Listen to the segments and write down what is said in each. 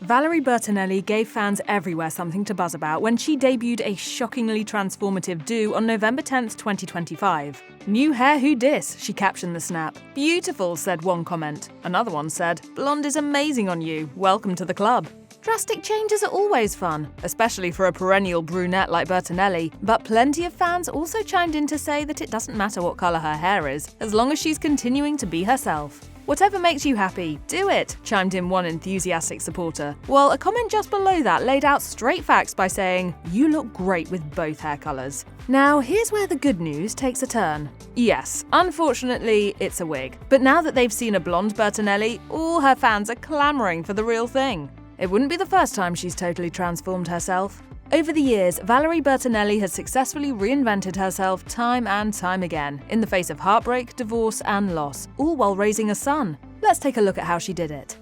Valerie Bertinelli gave fans everywhere something to buzz about when she debuted a shockingly transformative do on November 10, 2025. "New hair, who dis?" she captioned the snap. "Beautiful," said one comment. Another one said, "Blonde is amazing on you. Welcome to the club." Drastic changes are always fun, especially for a perennial brunette like Bertinelli, but plenty of fans also chimed in to say that it doesn't matter what colour her hair is, as long as she's continuing to be herself. "Whatever makes you happy, do it," chimed in one enthusiastic supporter, while a comment just below that laid out straight facts by saying, "You look great with both hair colours." Now, here's where the good news takes a turn. Yes, unfortunately, it's a wig. But now that they've seen a blonde Bertinelli, all her fans are clamouring for the real thing. It wouldn't be the first time she's totally transformed herself. Over the years, Valerie Bertinelli has successfully reinvented herself time and time again, in the face of heartbreak, divorce, and loss, all while raising a son. Let's take a look at how she did it.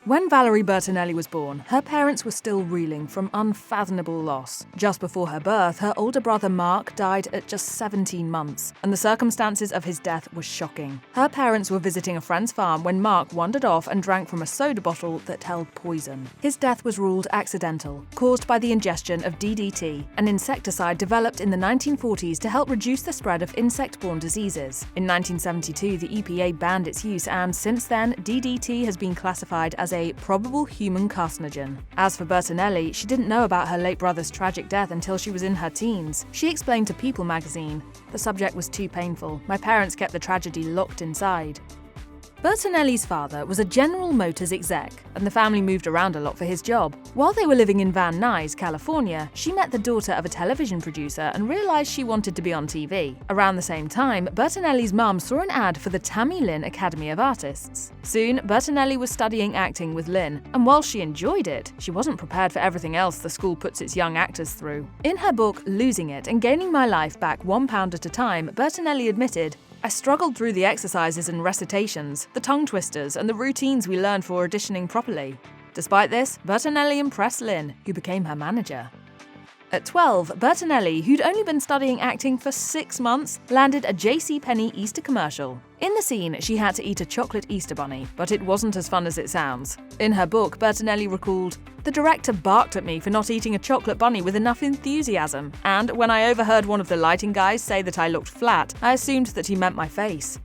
When Valerie Bertinelli was born, her parents were still reeling from unfathomable loss. Just before her birth, her older brother Mark died at just 17 months, and the circumstances of his death were shocking. Her parents were visiting a friend's farm when Mark wandered off and drank from a soda bottle that held poison. His death was ruled accidental, caused by the ingestion of DDT, an insecticide developed in the 1940s to help reduce the spread of insect-borne diseases. In 1972, the EPA banned its use, and since then, DDT has been classified as a probable human carcinogen. As for Bertinelli, she didn't know about her late brother's tragic death until she was in her teens. She explained to People magazine, "The subject was too painful. My parents kept the tragedy locked inside." Bertinelli's father was a General Motors exec, and the family moved around a lot for his job. While they were living in Van Nuys, California, she met the daughter of a television producer and realized she wanted to be on TV. Around the same time, Bertinelli's mum saw an ad for the Tammy Lynn Academy of Artists. Soon, Bertinelli was studying acting with Lynn, and while she enjoyed it, she wasn't prepared for everything else the school puts its young actors through. In her book, Losing It and Gaining My Life Back 1 Pound at a Time, Bertinelli admitted, "I struggled through the exercises and recitations, the tongue twisters, and the routines we learned for auditioning properly." Despite this, Bertinelli impressed Lynn, who became her manager. At 12, Bertinelli, who'd only been studying acting for 6 months, landed a JCPenney Easter commercial. In the scene, she had to eat a chocolate Easter bunny, but it wasn't as fun as it sounds. In her book, Bertinelli recalled, "The director barked at me for not eating a chocolate bunny with enough enthusiasm, and when I overheard one of the lighting guys say that I looked flat, I assumed that he meant my face."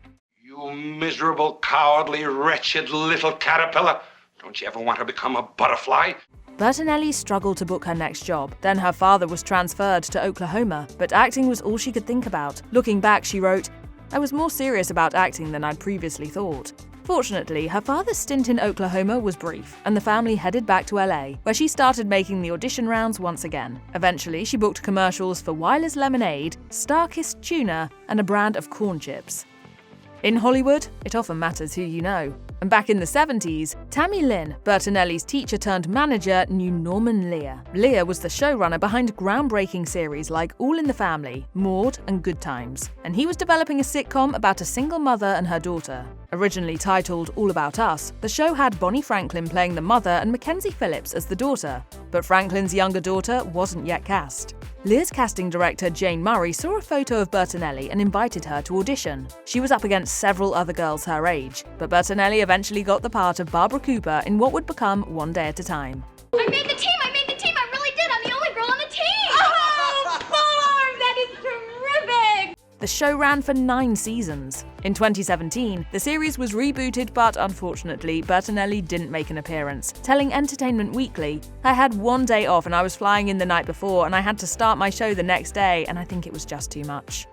"You miserable, cowardly, wretched little caterpillar! Don't you ever want to become a butterfly?" Bertinelli struggled to book her next job. Then her father was transferred to Oklahoma, but acting was all she could think about. Looking back, she wrote, "I was more serious about acting than I'd previously thought." Fortunately, her father's stint in Oklahoma was brief, and the family headed back to LA, where she started making the audition rounds once again. Eventually, she booked commercials for Weiler's Lemonade, Star-Kissed Tuna, and a brand of corn chips. In Hollywood, it often matters who you know. And back in the 70s, Tammy Lynn, Bertinelli's teacher turned manager, knew Norman Lear. Lear was the showrunner behind groundbreaking series like All in the Family, Maude, and Good Times. And he was developing a sitcom about a single mother and her daughter. Originally titled All About Us, the show had Bonnie Franklin playing the mother and Mackenzie Phillips as the daughter. But Franklin's younger daughter wasn't yet cast. Lear's casting director Jane Murray saw a photo of Bertinelli and invited her to audition. She was up against several other girls her age, but Bertinelli eventually got the part of Barbara Cooper in what would become One Day at a Time. I made the team! I really did! I'm the only girl on the team! Oh, Barb! That is terrific! The show ran for 9 seasons. In 2017, the series was rebooted, but unfortunately, Bertinelli didn't make an appearance, telling Entertainment Weekly, "I had 1 day off and I was flying in the night before and I had to start my show the next day and I think it was just too much."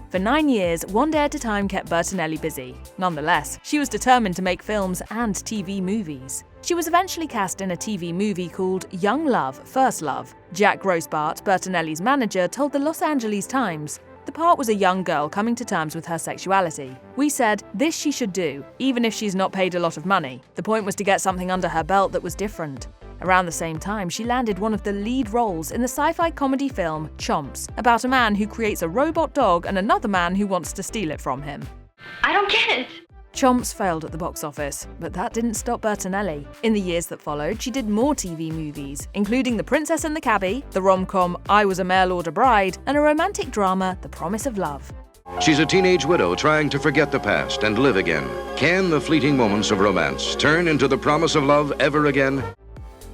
For 9 years, One Day at a Time kept Bertinelli busy. Nonetheless, she was determined to make films and TV movies. She was eventually cast in a TV movie called Young Love, First Love. Jack Grossbart, Bertinelli's manager, told the Los Angeles Times, "The part was a young girl coming to terms with her sexuality. We said, this she should do, even if she's not paid a lot of money. The point was to get something under her belt that was different." Around the same time, she landed one of the lead roles in the sci-fi comedy film Chomps, about a man who creates a robot dog and another man who wants to steal it from him. I don't get it. Chomps failed at the box office, but that didn't stop Bertinelli. In the years that followed, she did more TV movies, including The Princess and the Cabbie, the rom-com I Was a Mail Order Bride, and a romantic drama, The Promise of Love. She's a teenage widow trying to forget the past and live again. Can the fleeting moments of romance turn into the promise of love ever again?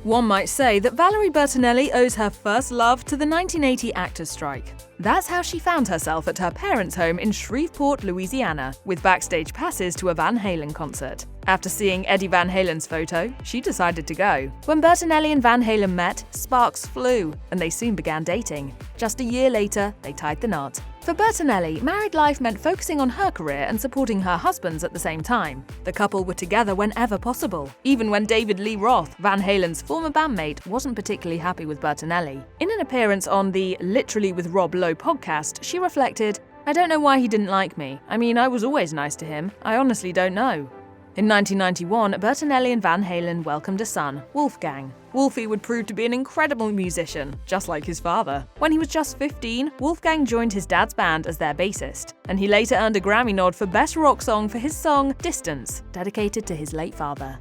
One might say that Valerie Bertinelli owes her first love to the 1980 actors' strike. That's how she found herself at her parents' home in Shreveport, Louisiana, with backstage passes to a Van Halen concert. After seeing Eddie Van Halen's photo, she decided to go. When Bertinelli and Van Halen met, sparks flew, and they soon began dating. Just a year later, they tied the knot. For Bertinelli, married life meant focusing on her career and supporting her husband's at the same time. The couple were together whenever possible. Even when David Lee Roth, Van Halen's former bandmate, wasn't particularly happy with Bertinelli. In an appearance on the Literally with Rob Lowe podcast, she reflected, "I don't know why he didn't like me. I mean, I was always nice to him. I honestly don't know." In 1991, Bertinelli and Van Halen welcomed a son, Wolfgang. Wolfie would prove to be an incredible musician, just like his father. When he was just 15, Wolfgang joined his dad's band as their bassist, and he later earned a Grammy nod for Best Rock Song for his song Distance, dedicated to his late father.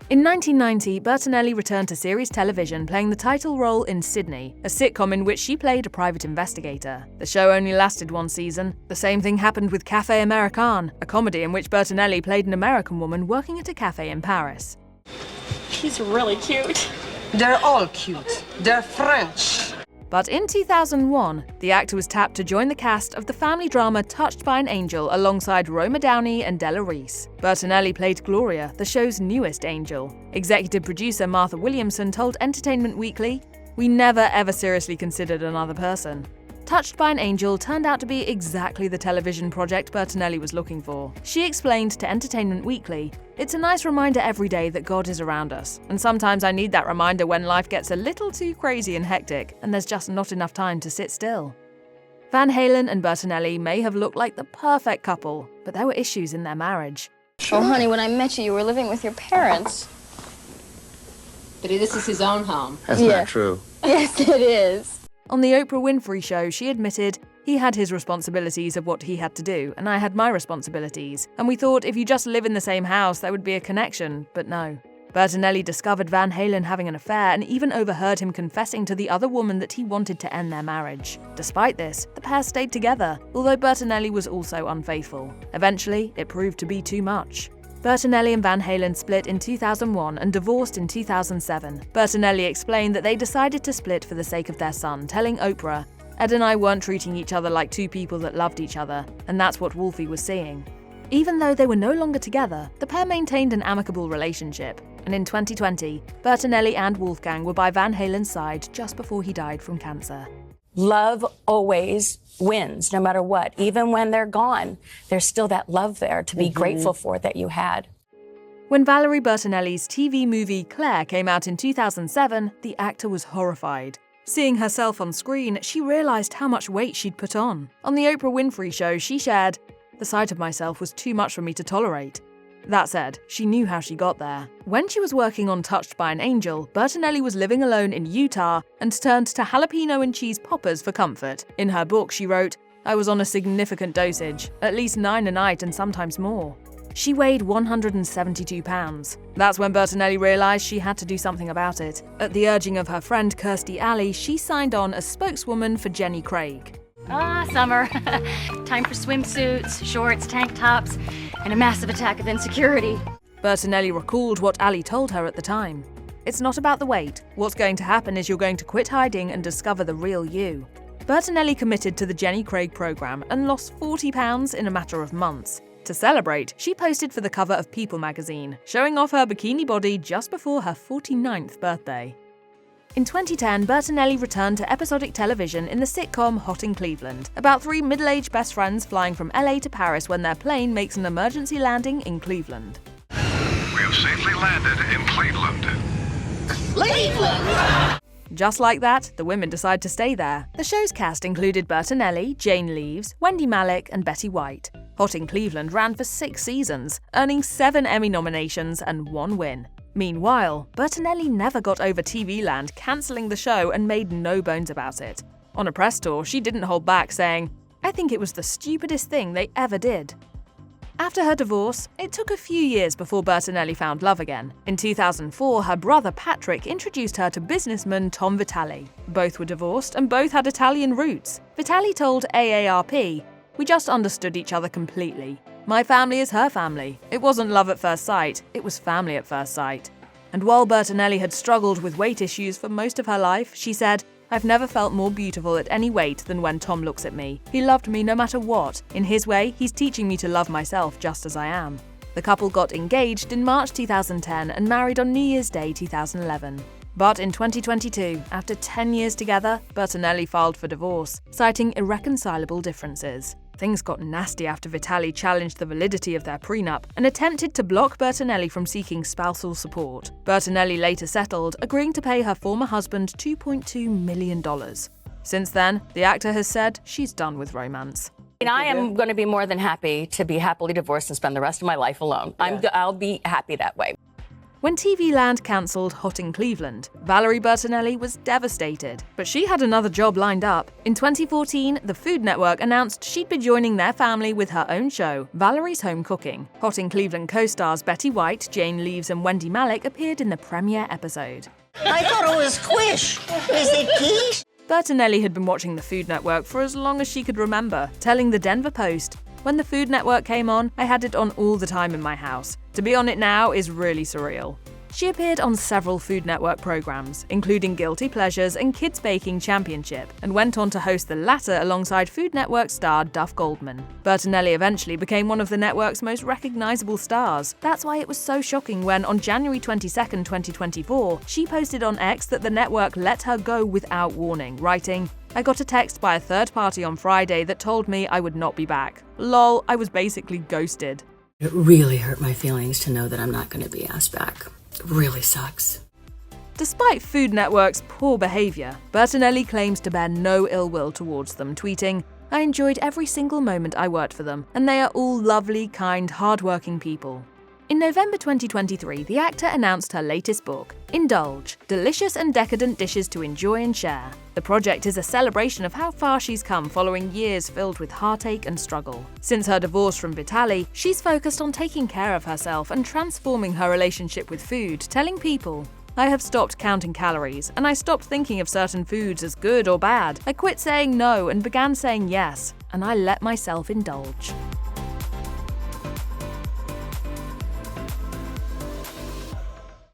In 1990, Bertinelli returned to series television playing the title role in Sydney, a sitcom in which she played a private investigator. The show only lasted one season. The same thing happened with Café American, a comedy in which Bertinelli played an American woman working at a cafe in Paris. She's really cute. They're all cute. They're French. But in 2001, the actor was tapped to join the cast of the family drama Touched by an Angel alongside Roma Downey and Della Reese. Bertinelli played Gloria, the show's newest angel. Executive producer Martha Williamson told Entertainment Weekly, "We never ever seriously considered another person." Touched by an Angel turned out to be exactly the television project Bertinelli was looking for. She explained to Entertainment Weekly, "It's a nice reminder every day that God is around us, and sometimes I need that reminder when life gets a little too crazy and hectic, and there's just not enough time to sit still." Van Halen and Bertinelli may have looked like the perfect couple, but there were issues in their marriage. Oh, honey, when I met you, you were living with your parents. But this is his own home. That's not true. Yes, it is. On the Oprah Winfrey Show, she admitted, "He had his responsibilities of what he had to do, and I had my responsibilities. And we thought if you just live in the same house, there would be a connection, but no." Bertinelli discovered Van Halen having an affair and even overheard him confessing to the other woman that he wanted to end their marriage. Despite this, the pair stayed together, although Bertinelli was also unfaithful. Eventually, it proved to be too much. Bertinelli and Van Halen split in 2001 and divorced in 2007. Bertinelli explained that they decided to split for the sake of their son, telling Oprah, "Ed and I weren't treating each other like two people that loved each other, and that's what Wolfie was seeing." Even though they were no longer together, the pair maintained an amicable relationship, and in 2020, Bertinelli and Wolfgang were by Van Halen's side just before he died from cancer. Love always wins, no matter what. Even when they're gone, there's still that love there to be grateful for that you had. When Valerie Bertinelli's TV movie Claire came out in 2007, the actor was horrified. Seeing herself on screen, she realized how much weight she'd put on. On the Oprah Winfrey Show, she shared, "The sight of myself was too much for me to tolerate." That said, she knew how she got there. When she was working on Touched by an Angel, Bertinelli was living alone in Utah and turned to jalapeno and cheese poppers for comfort. In her book, she wrote, "I was on a significant dosage, at least 9 a night and sometimes more." She weighed 172 pounds. That's when Bertinelli realized she had to do something about it. At the urging of her friend Kirstie Alley, she signed on as spokeswoman for Jenny Craig. Summer. Time for swimsuits, shorts, tank tops, and a massive attack of insecurity. Bertinelli recalled what Ali told her at the time. "It's not about the weight. What's going to happen is you're going to quit hiding and discover the real you." Bertinelli committed to the Jenny Craig program and lost 40 pounds in a matter of months. To celebrate, she posted for the cover of People magazine, showing off her bikini body just before her 49th birthday. In 2010, Bertinelli returned to episodic television in the sitcom Hot in Cleveland, about 3 middle-aged best friends flying from LA to Paris when their plane makes an emergency landing in Cleveland. We have safely landed in Cleveland. Cleveland! Just like that, the women decide to stay there. The show's cast included Bertinelli, Jane Leeves, Wendy Malick, and Betty White. Hot in Cleveland ran for 6 seasons, earning 7 Emmy nominations and 1 win. Meanwhile, Bertinelli never got over TV Land cancelling the show and made no bones about it. On a press tour, she didn't hold back, saying, "I think it was the stupidest thing they ever did." After her divorce, it took a few years before Bertinelli found love again. In 2004, her brother Patrick introduced her to businessman Tom Vitale. Both were divorced and both had Italian roots. Vitale told AARP, "We just understood each other completely. My family is her family. It wasn't love at first sight, it was family at first sight." And while Bertinelli had struggled with weight issues for most of her life, she said, "I've never felt more beautiful at any weight than when Tom looks at me. He loved me no matter what. In his way, he's teaching me to love myself just as I am." The couple got engaged in March 2010 and married on New Year's Day 2011. But in 2022, after 10 years together, Bertinelli filed for divorce, citing irreconcilable differences. Things got nasty after Vitaly challenged the validity of their prenup and attempted to block Bertinelli from seeking spousal support. Bertinelli later settled, agreeing to pay her former husband $2.2 million. Since then, the actor has said she's done with romance. I am going to be more than happy to be happily divorced and spend the rest of my life alone. I'll be happy that way. When TV Land cancelled Hot in Cleveland, Valerie Bertinelli was devastated, but she had another job lined up. In 2014, the Food Network announced she'd be joining their family with her own show, Valerie's Home Cooking. Hot in Cleveland co-stars Betty White, Jane Leeves and Wendy Malick appeared in the premiere episode. I thought it was squish. Is it quiche? Bertinelli had been watching the Food Network for as long as she could remember, telling the Denver Post, "When the Food Network came on, I had it on all the time in my house. To be on it now is really surreal." She appeared on several Food Network programs, including Guilty Pleasures and Kids Baking Championship, and went on to host the latter alongside Food Network star Duff Goldman. Bertinelli eventually became one of the network's most recognizable stars. That's why it was so shocking when, on January 22, 2024, she posted on X that the network let her go without warning, writing, "I got a text by a third party on Friday that told me I would not be back. Lol, I was basically ghosted." It really hurt my feelings to know that I'm not going to be asked back. It really sucks. Despite Food Network's poor behavior, Bertinelli claims to bear no ill will towards them, tweeting, "I enjoyed every single moment I worked for them, and they are all lovely, kind, hardworking people." In November 2023, the actor announced her latest book, Indulge, Delicious and Decadent Dishes to Enjoy and Share. The project is a celebration of how far she's come following years filled with heartache and struggle. Since her divorce from Vitaly, she's focused on taking care of herself and transforming her relationship with food, telling people, "I have stopped counting calories, and I stopped thinking of certain foods as good or bad. I quit saying no and began saying yes, and I let myself indulge."